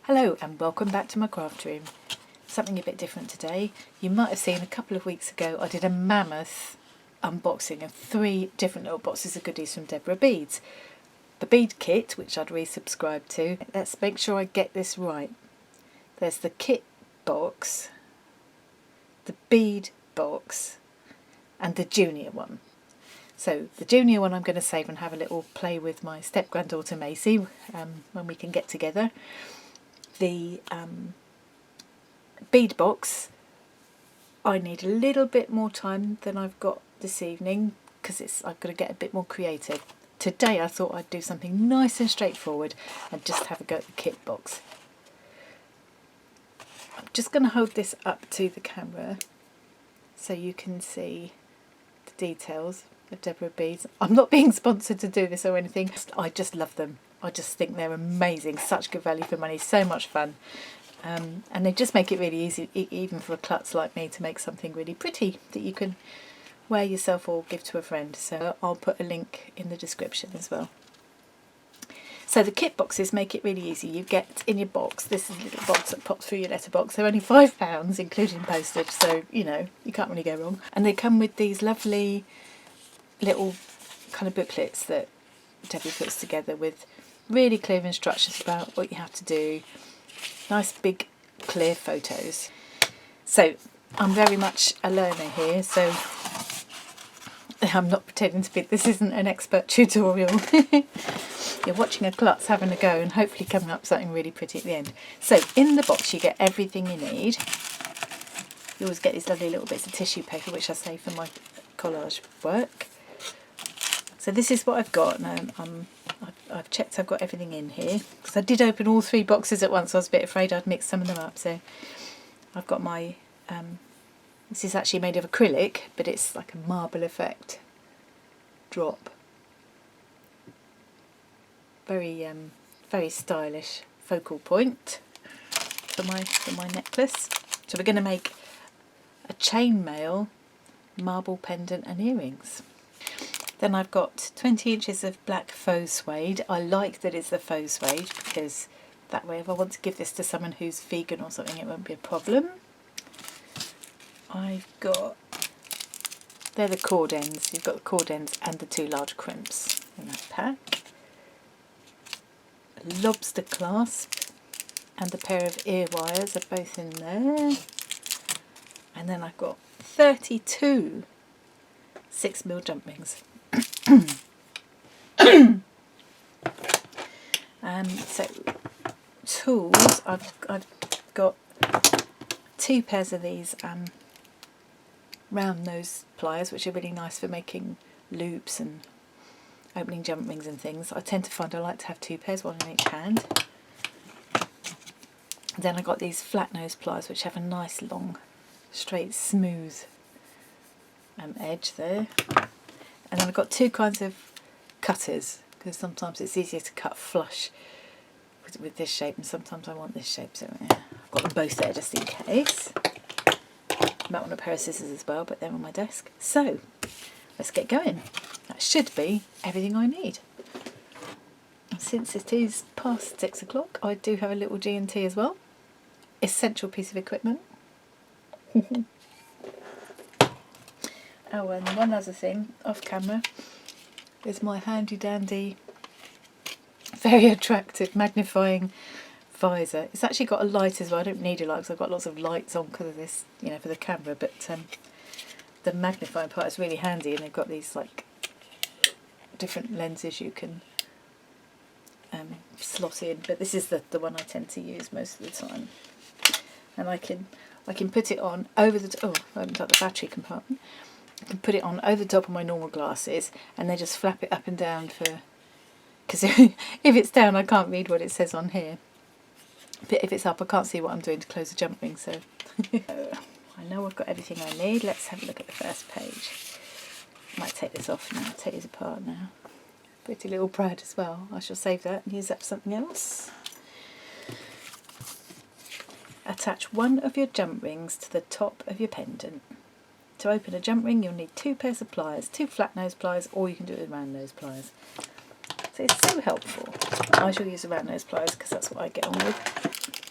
Hello and welcome back to my craft room. Something a bit different today. You might have seen a couple of weeks ago I did a mammoth unboxing of 3 different little boxes of goodies from Deborah Beads. The bead kit, which I'd resubscribed to. Let's make sure I get this right. There's the kit box, the bead box and the junior one. So the junior one I'm going to save and have a little play with my step-granddaughter Macy when we can get together. The bead box, I need a little bit more time than I've got this evening because I've got to get a bit more creative. Today I thought I'd do something nice and straightforward and just have a go at the kit box. I'm just going to hold this up to the camera so you can see the details of Deborah Beads. I'm not being sponsored to do this or anything. I just love them. I just think they're amazing. Such good value for money. So much fun. And they just make it really easy, even for a klutz like me, to make something really pretty that you can wear yourself or give to a friend. So I'll put a link in the description as well. So the kit boxes make it really easy. You get in your box, this is a little box that pops through your letterbox. They're only £5, including postage, so you know, you can't really go wrong. And they come with these lovely little kind of booklets that Debbie puts together with really clear instructions about what you have to do. Nice big clear photos. So I'm very much a learner here, so I'm not pretending to be, this isn't an expert tutorial. You're watching a klutz having a go and hopefully coming up with something really pretty at the end. So in the box you get everything you need. You always get these lovely little bits of tissue paper which I save for my collage work. So this is what I've got. Now I've checked I've got everything in here because I did open all 3 boxes at once. I was a bit afraid I'd mix some of them up. So I've got my, this is actually made of acrylic, but it's like a marble effect drop. Very very stylish focal point for my necklace. So we're going to make a chainmail marble pendant and earrings. Then I've got 20 inches of black faux suede. I like that it's the faux suede because that way if I want to give this to someone who's vegan or something it won't be a problem. I've got, they're the cord ends. You've got the cord ends and the 2 large crimps in that pack. A lobster clasp and a pair of ear wires are both in there. And then I've got 32 6mm jump rings. So tools, I've got 2 pairs of these round nose pliers, which are really nice for making loops and opening jump rings and things. I tend to find I like to have 2 pairs, one in each hand. Then I got these flat nose pliers which have a nice long straight smooth edge there. And then I've got 2 kinds of cutters because sometimes it's easier to cut flush with this shape and sometimes I want this shape, so yeah, I've got them both there just in case. Might want a pair of scissors as well, but they're on my desk. So let's get going. That should be everything I need. Since it is past 6 o'clock, I do have a little G&T as well. Essential piece of equipment. Oh, and one other thing, off camera, is my handy dandy, very attractive magnifying visor. It's actually got a light as well. I don't need a light because I've got lots of lights on because of this, you know, for the camera, but the magnifying part is really handy, and they've got these like different lenses you can slot in, but this is the one I tend to use most of the time. And I can put it on over the, oh, I opened up the battery compartment. I can put it on over the top of my normal glasses and then just flap it up and down for, because if it's down I can't read what it says on here, but if it's up I can't see what I'm doing to close the jump ring. So I know I've got everything I need. Let's have a look at the first page. I might take this off now, take this apart now. Pretty little brad as well. I shall save that and use that for something else. Attach one of your jump rings to the top of your pendant. To open a jump ring you'll need 2 pairs of pliers, 2 flat nose pliers, or you can do it with round nose pliers. So it's so helpful. I shall use the round nose pliers because that's what I get on with.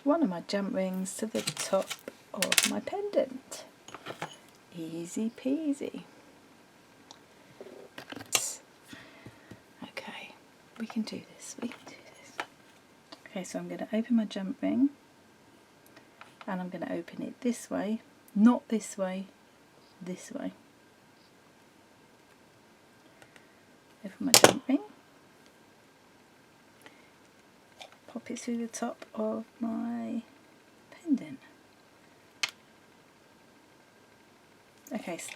one of my jump rings to the top of my pendant. Easy peasy. Okay, we can do this, we can do this. Okay, so I'm going to open my jump ring, and I'm going to open it this way, not this way, this way. Open my jump ring, pop it through the top of my pendant. Okay, so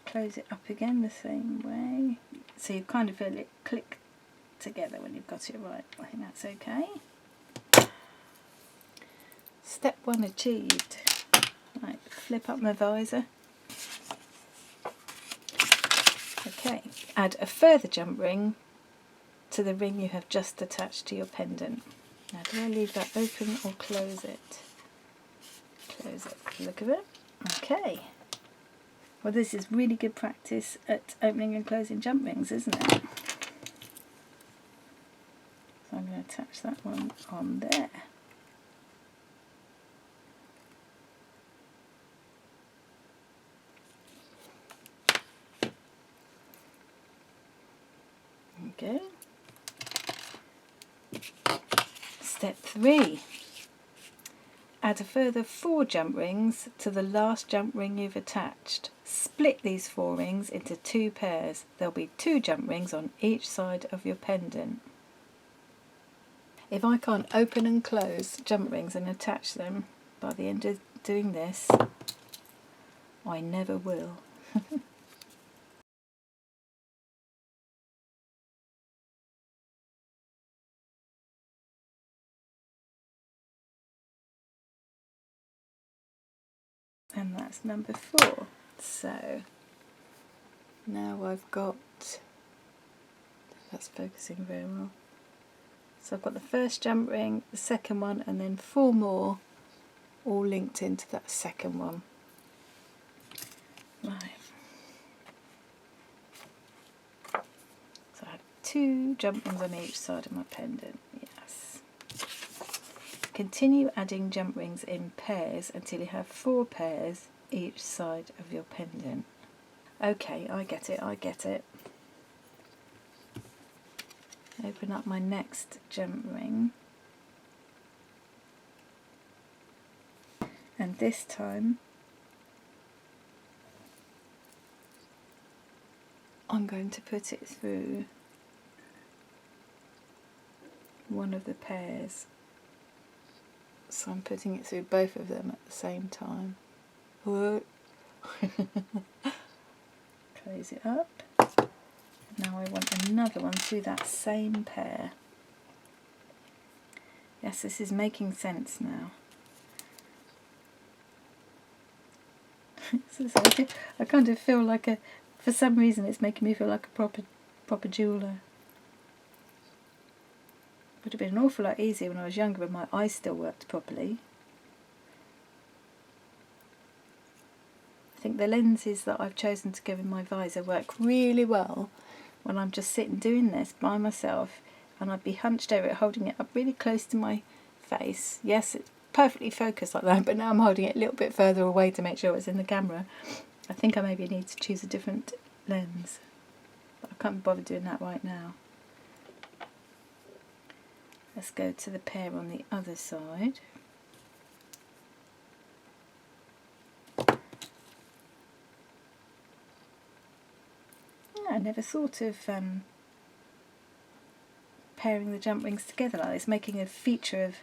close it up again the same way, so you kind of feel it click together when you've got it right. I think that's okay. Step 1 achieved. Right, flip up my visor. Okay, add a further jump ring to the ring you have just attached to your pendant. Now, do I leave that open or close it? Close it. Look at it. Okay. Well, this is really good practice at opening and closing jump rings, isn't it? So I'm going to attach that one on there. Go. Step 3. Add a further 4 jump rings to the last jump ring you've attached. Split these 4 rings into 2 pairs. There'll be 2 jump rings on each side of your pendant. If I can't open and close jump rings and attach them by the end of doing this, I never will. And that's number 4. So now I've got, that's focusing very well. So I've got the first jump ring, the second one, and then 4 more, all linked into that second one. Right. So I have 2 jump rings on each side of my pendant. Yes. Continue adding jump rings in pairs until you have 4 pairs each side of your pendant. Okay, I get it, I get it. Open up my next jump ring, and this time I'm going to put it through one of the pairs. So I'm putting it through both of them at the same time. Whoa. Close it up. Now I want another one through that same pair. Yes, this is making sense now. I kind of feel like for some reason it's making me feel like a proper jeweller. Would have been an awful lot easier when I was younger, when my eyes still worked properly. I think the lenses that I've chosen to go in my visor work really well when I'm just sitting doing this by myself, and I'd be hunched over it, holding it up really close to my face. Yes, it's perfectly focused like that, but now I'm holding it a little bit further away to make sure it's in the camera. I think I maybe need to choose a different lens, but I can't be bothered doing that right now. Let's go to the pair on the other side. I never thought of pairing the jump rings together like this, making a feature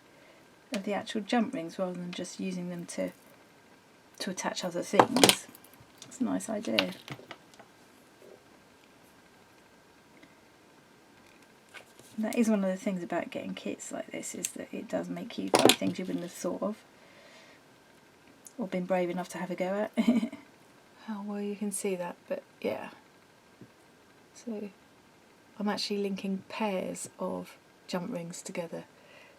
of the actual jump rings rather than just using them to attach other things. It's a nice idea. And that is one of the things about getting kits like this, is that it does make you try things you wouldn't have thought of or been brave enough to have a go at. How well you can see that, but yeah. So I'm actually linking pairs of jump rings together.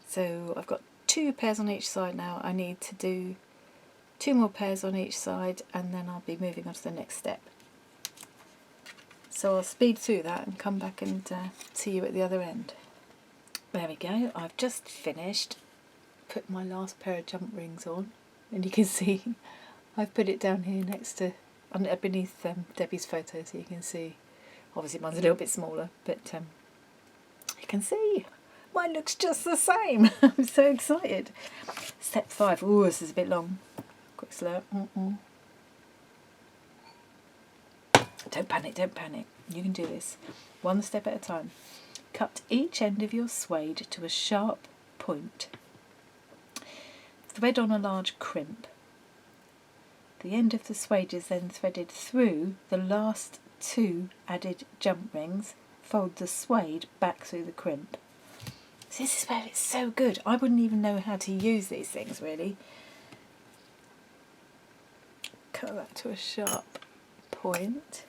So I've got 2 pairs on each side now. I need to do 2 more pairs on each side, and then I'll be moving on to the next step. So I'll speed through that and come back and see you at the other end. There we go, I've just finished put my last pair of jump rings on, and you can see I've put it down here next to, beneath Debbie's photo, so you can see. Obviously mine's a little bit smaller, but you can see mine looks just the same. I'm so excited. Step 5. Oh, this is a bit long. Quick slow. Don't panic, don't panic. You can do this. One step at a time. Cut each end of your suede to a sharp point. Thread on a large crimp. The end of the suede is then threaded through the last 2 added jump rings. Fold the suede back through the crimp. So this is where it's so good. I wouldn't even know how to use these things really. Cut that to a sharp point.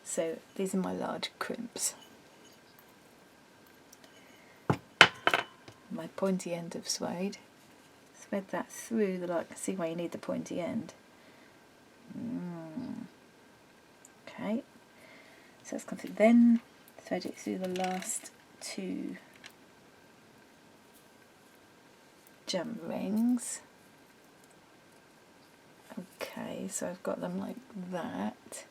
So these are my large crimps. My pointy end of suede. Thread that through the line. See why you need the pointy end. Okay. So that's come through. Then thread it through the last 2 jump rings. Okay, so I've got them like that.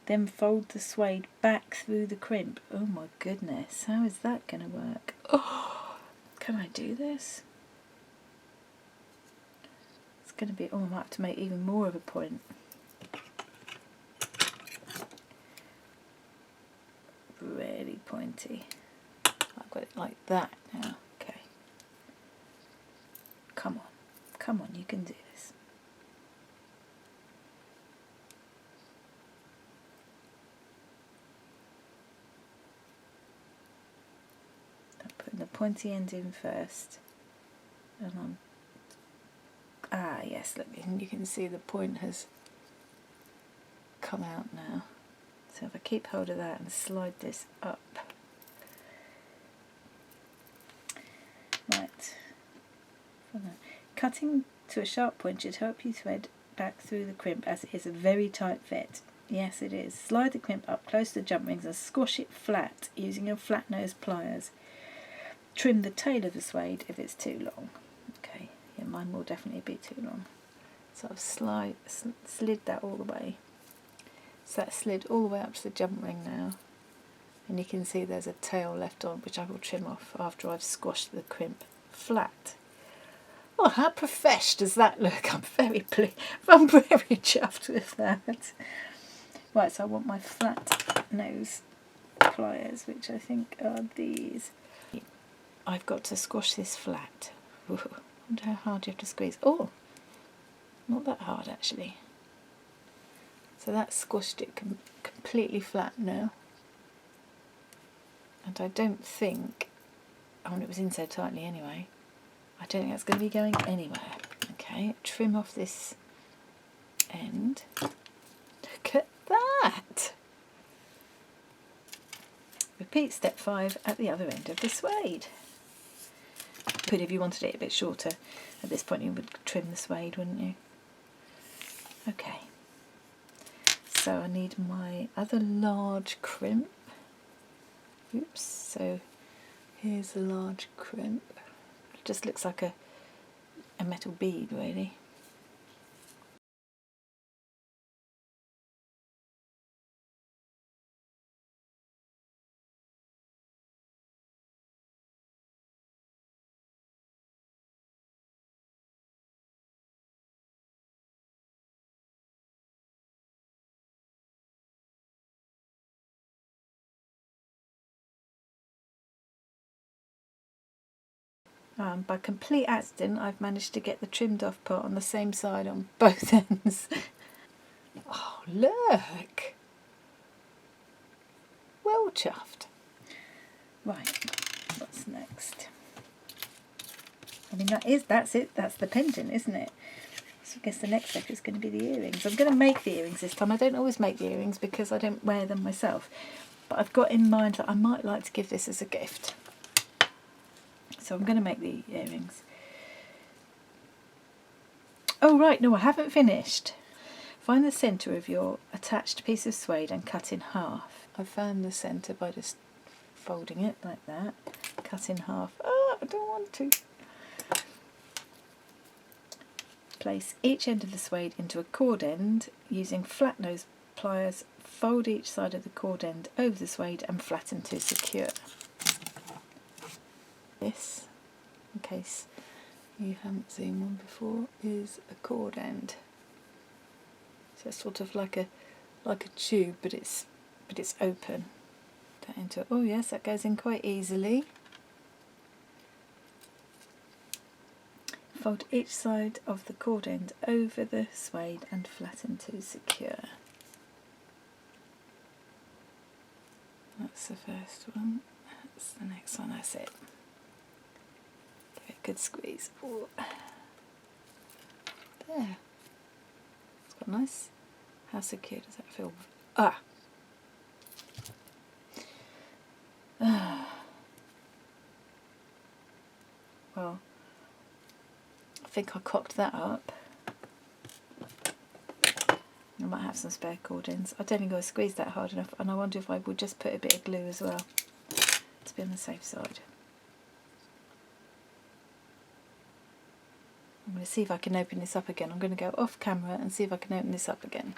Then fold the suede back through the crimp. Oh my goodness, how is that going to work? Oh, can I do this? It's going to be, I might have to make even more of a point. Really pointy. I've got it like that now. Okay. Come on, you can do this. I'm putting the pointy end in first, and yes, look, you can see the point has come out now. So if I keep hold of that and slide this up. Right. Cutting to a sharp point should help you thread back through the crimp, as it is a very tight fit. Yes, it is. Slide the crimp up close to the jump rings and squash it flat using your flat nose pliers. Trim the tail of the suede if it's too long. Okay, yeah, mine will definitely be too long. So I've slid that all the way. So that's slid all the way up to the jump ring now, and you can see there's a tail left on, which I will trim off after I've squashed the crimp flat. Oh, how profesh does that look? I'm very chuffed with that. Right, so I want my flat nose pliers, which I think are these. I've got to squash this flat. Ooh, I wonder how hard you have to squeeze. Oh, not that hard actually. So that's squashed it completely flat now. And I don't think, it was in so tightly anyway, I don't think that's going to be going anywhere. Okay, trim off this end. Look at that! Repeat step 5 at the other end of the suede. But if you wanted it a bit shorter, at this point you would trim the suede, wouldn't you? Okay. So I need my other large crimp. Oops, so here's the large crimp. It just looks like a metal bead really. By complete accident, I've managed to get the trimmed off part on the same side on both ends. Oh, look! Well chuffed. Right, what's next? I mean, that's it. That's the pendant, isn't it? So I guess the next step is going to be the earrings. I'm going to make the earrings this time. I don't always make the earrings because I don't wear them myself. But I've got in mind that I might like to give this as a gift. So I'm going to make the earrings. Oh right, no, I haven't finished. Find the centre of your attached piece of suede and cut in half. I found the centre by just folding it like that, cut in half. Oh, I don't want to. Place each end of the suede into a cord end using flat nose pliers. Fold each side of the cord end over the suede and flatten to secure. This, in case you haven't seen one before, is a cord end. So it's sort of like a tube, but it's open. That into it. Oh yes, that goes in quite easily. Fold each side of the cord end over the suede and flatten to secure. That's the first one. That's the next one. That's it. Give it a good squeeze. Ooh. There. It's got nice. How secure does that feel? Ah. Well, I think I cocked that up. I might have some spare cord ends. I don't think I squeezed that hard enough, and I wonder if I would just put a bit of glue as well to be on the safe side. I'm going to see if I can open this up again. I'm going to go off camera and see if I can open this up again.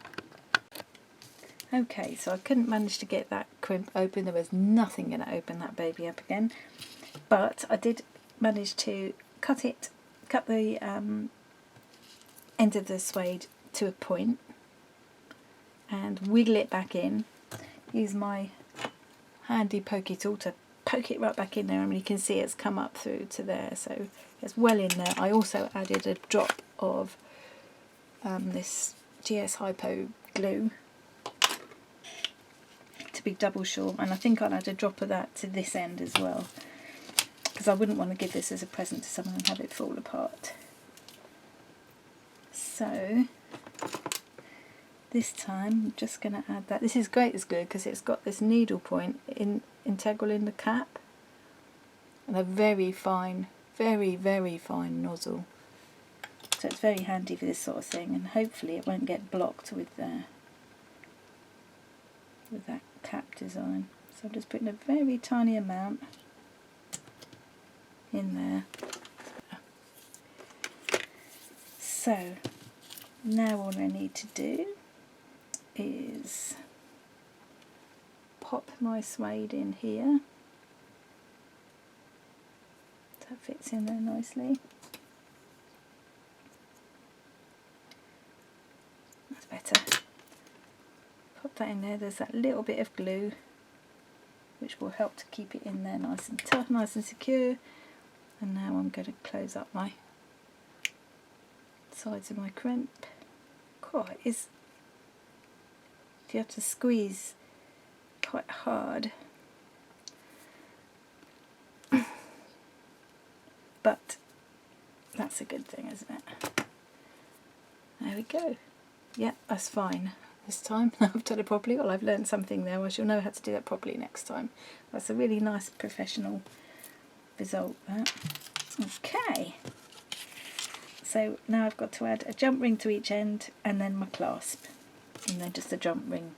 Okay, so I couldn't manage to get that crimp open. There was nothing going to open that baby up again, but I did manage to cut the end of the suede to a point and wiggle it back in. Use my handy pokey tool to poke it right back in there. I mean, you can see it's come up through to there, so it's well in there. I also added a drop of this GS Hypo glue to be double sure, and I think I'll add a drop of that to this end as well, because I wouldn't want to give this as a present to someone and have it fall apart. So this time I'm just going to add that. This is great, this glue, because it's got this needle point integral in the cap and a very fine, very fine nozzle. So it's very handy for this sort of thing, and hopefully it won't get blocked with that cap design. So I'm just putting a very tiny amount in there. So now all I need to do is pop my suede in here. That fits in there nicely. That's better. Pop that in there. There's that little bit of glue which will help to keep it in there nice and tough, nice and secure. And now I'm going to close up my sides of my crimp. Quite is, if you have to squeeze quite hard, but that's a good thing, isn't it? There we go. Yeah, that's fine this time. I've done it properly. Well, I've learned something there. I shall know how to do that properly next time. That's a really nice professional result, that. Okay, so now I've got to add a jump ring to each end and then my clasp, and then just a jump ring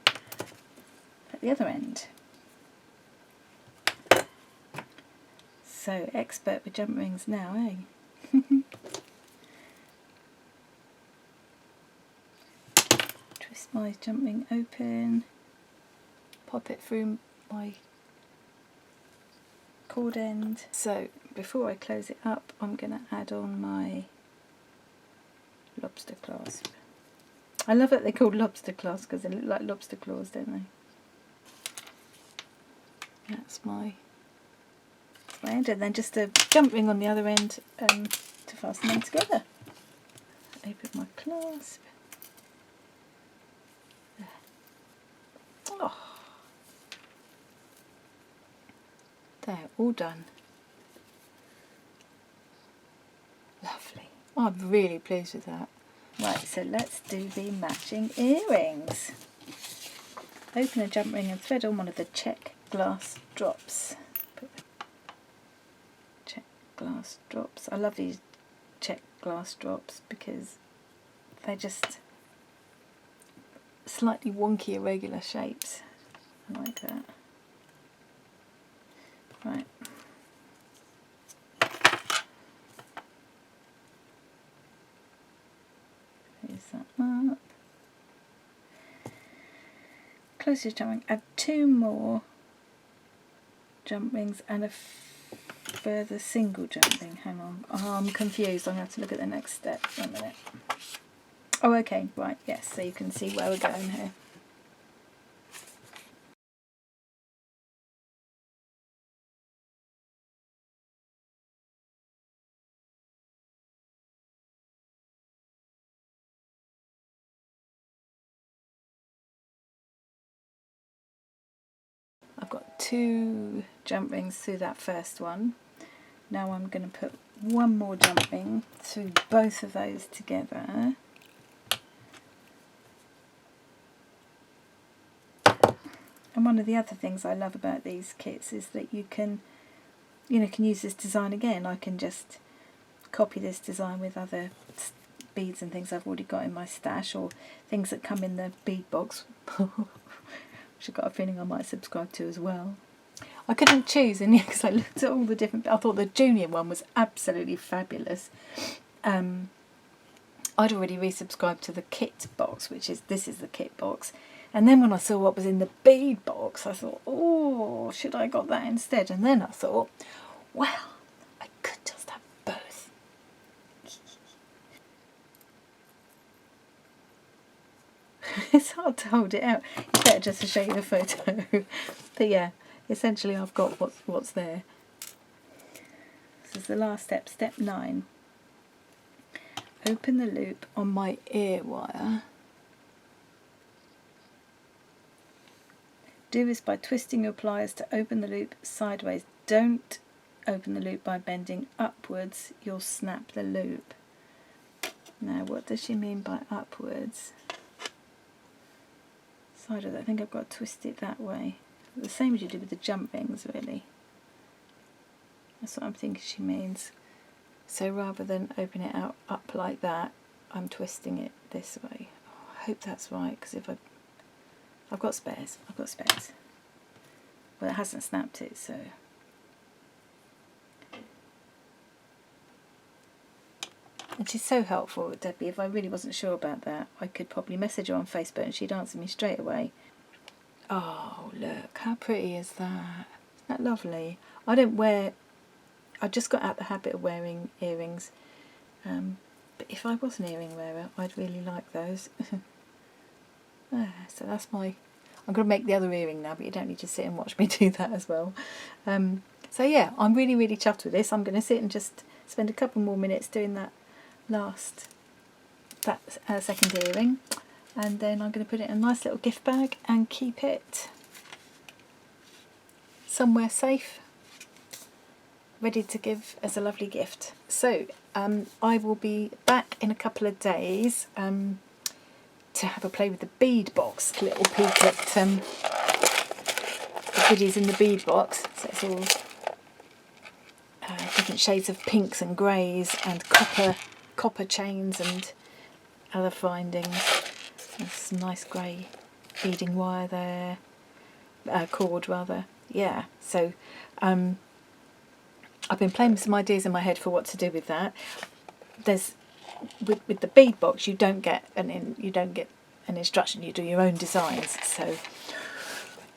at the other end. So expert with jump rings now, eh? Twist my jump ring open, pop it through my cord end. So before I close it up, I'm going to add on my lobster clasp. I love that they're called lobster clasps because they look like lobster claws, don't they? That's my end, and then just a jump ring on the other end to fasten them together. Open my clasp. There. Oh. There, all done. Lovely. Oh, I'm really pleased with that. Right, so let's do the matching earrings. Open a jump ring and thread on one of the check glass drops. Check glass drops. I love these check glass drops because they're just slightly wonky irregular shapes. I like that. Right. Close that up. Close your jumping. Add 2 more jump rings and a further single jump ring. Hang on. Oh, I'm confused. I'm going to have to look at the next step. 1 minute. Oh, okay. Right. Yes. So you can see where we're going here. I've got 2 jump rings through that first one. Now I'm going to put 1 more jump ring through both of those together. And one of the other things I love about these kits is that you can use this design again. I can just copy this design with other beads and things I've already got in my stash, or things that come in the bead box, which I've got a feeling I might subscribe to as well. I couldn't choose in the because I looked at all the different. I thought the junior one was absolutely fabulous. I'd already resubscribed to the kit box, this is the kit box. And then when I saw what was in the bead box, I thought, oh, should I got that instead? And then I thought, well, I could just have both. It's hard to hold it out. It's better just to show you the photo. But yeah, essentially I've got what's there. This is the last step, step 9. Open the loop on my ear wire. Do this by twisting your pliers to open the loop sideways. Don't open the loop by bending upwards. You'll snap the loop. Now, what does she mean by upwards? Sideways. I think I've got to twist it that way. The same as you do with the jump rings, really. That's what I'm thinking she means. So rather than open it out up like that, I'm twisting it this way. Oh, I hope that's right, because if I've got spares. Well, it hasn't snapped it, so. And she's so helpful, Debbie. If I really wasn't sure about that, I could probably message her on Facebook and she'd answer me straight away. Oh, look, how pretty is that? Isn't that lovely? I just got out the habit of wearing earrings. But if I was an earring wearer, I'd really like those. So that's I'm going to make the other earring now, but you don't need to sit and watch me do that as well. So yeah, I'm really, really chuffed with this. I'm going to sit and just spend a couple more minutes doing that second earring, and then I'm going to put it in a nice little gift bag and keep it somewhere safe, ready to give as a lovely gift. So I will be back in a couple of days to have a play with the bead box, a little peek at the goodies in the bead box. So it's all different shades of pinks and greys and copper chains and other findings. There's some nice grey beading wire there, cord rather. Yeah, so I've been playing with some ideas in my head for what to do with that. There's with the bead box, you don't get an instruction. You do your own designs, so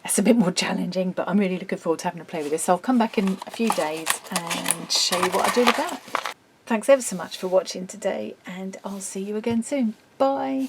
it's a bit more challenging. But I'm really looking forward to having a play with this. So I'll come back in a few days and show you what I do with that. Thanks ever so much for watching today, and I'll see you again soon. Bye.